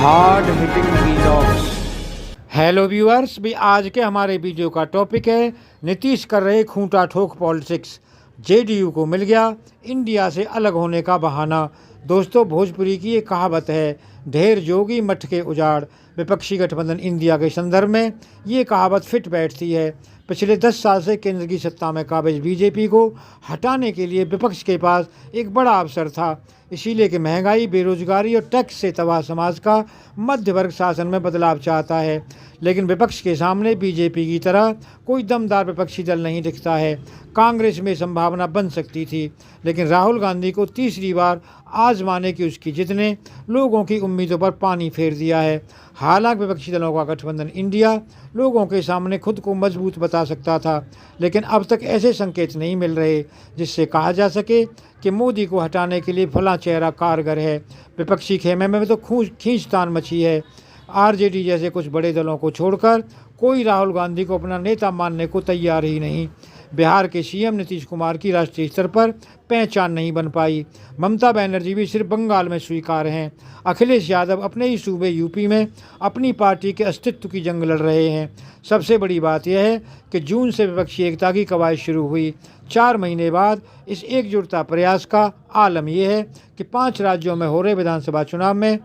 Hard hitting vlogs. Hello viewers, भी आज के हमारे वीडियो का टॉपिक है नीतीश कर रहे खूंटा ठोक पॉलिटिक्स। जेडीयू को मिल गया इंडिया से अलग होने का बहाना। दोस्तों, भोजपुरी की एक कहावत है, ढेर जोगी मठ के उजाड़। विपक्षी गठबंधन इंडिया के संदर्भ में ये कहावत फिट बैठती है। पिछले 10 साल से केंद्र की सत्ता में काबिज बीजेपी को हटाने के लिए विपक्ष के पास एक बड़ा अवसर था। इसीलिए कि महंगाई, बेरोजगारी और टैक्स से तबाह समाज का मध्य वर्ग शासन में बदलाव चाहता है। लेकिन विपक्ष के सामने बीजेपी की तरह कोई दमदार विपक्षी दल नहीं दिखता है। कांग्रेस में संभावना बन सकती थी, लेकिन राहुल गांधी को तीसरी बार आजमाने की उसकी जिद ने लोगों की उम्मीदों पर पानी फेर दिया है। हालांकि विपक्षी दलों का गठबंधन इंडिया लोगों के सामने खुद को मजबूत बता सकता था, लेकिन अब तक ऐसे संकेत नहीं मिल रहे जिससे कहा जा सके कि मोदी को हटाने के लिए फला चेहरा कारगर है। विपक्षी खेमे में तो खींचतान मची है। आरजेडी जैसे कुछ बड़े दलों को छोड़कर कोई राहुल गांधी को अपना नेता मानने को तैयार ही नहीं। बिहार के सीएम नीतीश कुमार की राष्ट्रीय स्तर पर पहचान नहीं बन पाई। ममता बनर्जी भी सिर्फ बंगाल में स्वीकार हैं। अखिलेश यादव अपने ही सूबे यूपी में अपनी पार्टी के अस्तित्व की जंग लड़ रहे हैं। सबसे बड़ी बात यह है कि जून से विपक्षी एकता की कवायद शुरू हुई। 4 महीने बाद इस एकजुटता प्रयास का आलम यह है कि 5 राज्यों में हो रहे विधानसभा चुनाव में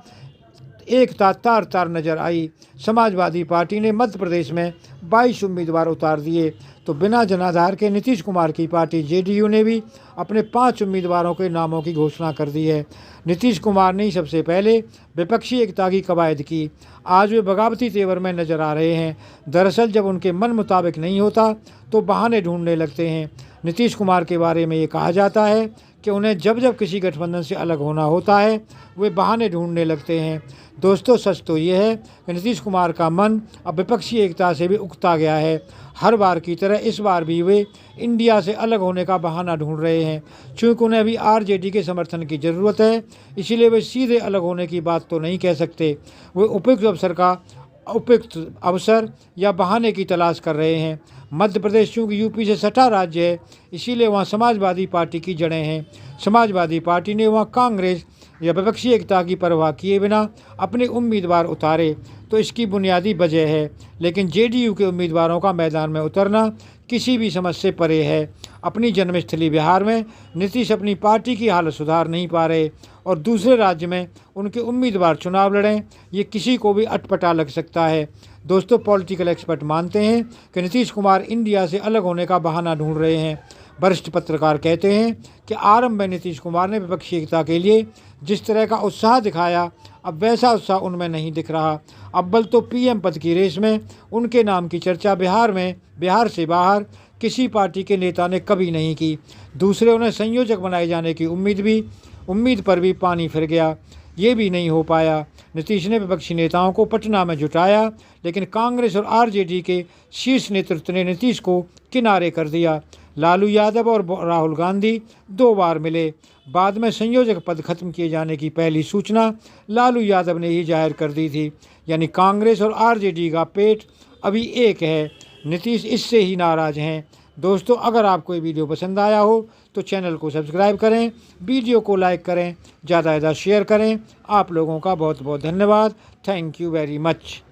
एकता तार तार नजर आई। समाजवादी पार्टी ने मध्य प्रदेश में 22 उम्मीदवार उतार दिए, तो बिना जनाधार के नीतीश कुमार की पार्टी जेडीयू ने भी अपने 5 उम्मीदवारों के नामों की घोषणा कर दी है। नीतीश कुमार ने सबसे पहले विपक्षी एकता की कवायद की। आज वे बगावती तेवर में नजर आ रहे हैं। दरअसल जब उनके मन मुताबिक नहीं होता तो बहाने ढूंढने लगते हैं। नीतीश कुमार के बारे में ये कहा जाता है कि उन्हें जब जब किसी गठबंधन से अलग होना होता है वे बहाने ढूंढने लगते हैं। दोस्तों, सच तो ये है कि नीतीश कुमार का मन अब विपक्षी एकता से भी उकता गया है। हर बार की तरह इस बार भी वे इंडिया से अलग होने का बहाना ढूंढ रहे हैं। चूँकि उन्हें अभी आरजेडी के समर्थन की ज़रूरत है, इसीलिए वे सीधे अलग होने की बात तो नहीं कह सकते। वे उपयुक्त अवसर या बहाने की तलाश कर रहे हैं। मध्य प्रदेश चूँकि यूपी से सटा राज्य है, इसीलिए वहाँ समाजवादी पार्टी की जड़ें हैं। समाजवादी पार्टी ने वहाँ कांग्रेस या विपक्षी एकता की परवाह किए बिना अपने उम्मीदवार उतारे, तो इसकी बुनियादी वजह है। लेकिन जेडीयू के उम्मीदवारों का मैदान में उतरना किसी भी समझ से परे है। अपनी जन्मस्थली बिहार में नीतीश अपनी पार्टी की हालत सुधार नहीं पा रहे और दूसरे राज्य में उनके उम्मीदवार चुनाव लड़ें, ये किसी को भी अटपटा लग सकता है। दोस्तों, पॉलिटिकल एक्सपर्ट मानते हैं कि नीतीश कुमार इंडिया से अलग होने का बहाना ढूंढ रहे हैं। वरिष्ठ पत्रकार कहते हैं कि आरंभ में नीतीश कुमार ने विपक्षी एकता के लिए जिस तरह का उत्साह दिखाया, अब वैसा उत्साह उनमें नहीं दिख रहा। अव्वल तो पीएम पद की रेस में उनके नाम की चर्चा बिहार से बाहर किसी पार्टी के नेता ने कभी नहीं की। दूसरे, उन्हें संयोजक बनाए जाने की उम्मीद पर भी पानी फिर गया। ये भी नहीं हो पाया। नीतीश ने विपक्षी नेताओं को पटना में जुटाया, लेकिन कांग्रेस और आरजेडी के शीर्ष नेतृत्व ने नीतीश को किनारे कर दिया। लालू यादव और राहुल गांधी 2 बार मिले। बाद में संयोजक पद खत्म किए जाने की पहली सूचना लालू यादव ने ही जाहिर कर दी थी। यानी कांग्रेस और आरजेडी का पेट अभी एक है। नीतीश इससे ही नाराज हैं। दोस्तों, अगर आपको ये वीडियो पसंद आया हो तो चैनल को सब्सक्राइब करें, वीडियो को लाइक करें, ज़्यादा से ज़्यादा शेयर करें। आप लोगों का बहुत बहुत धन्यवाद। Thank you very much.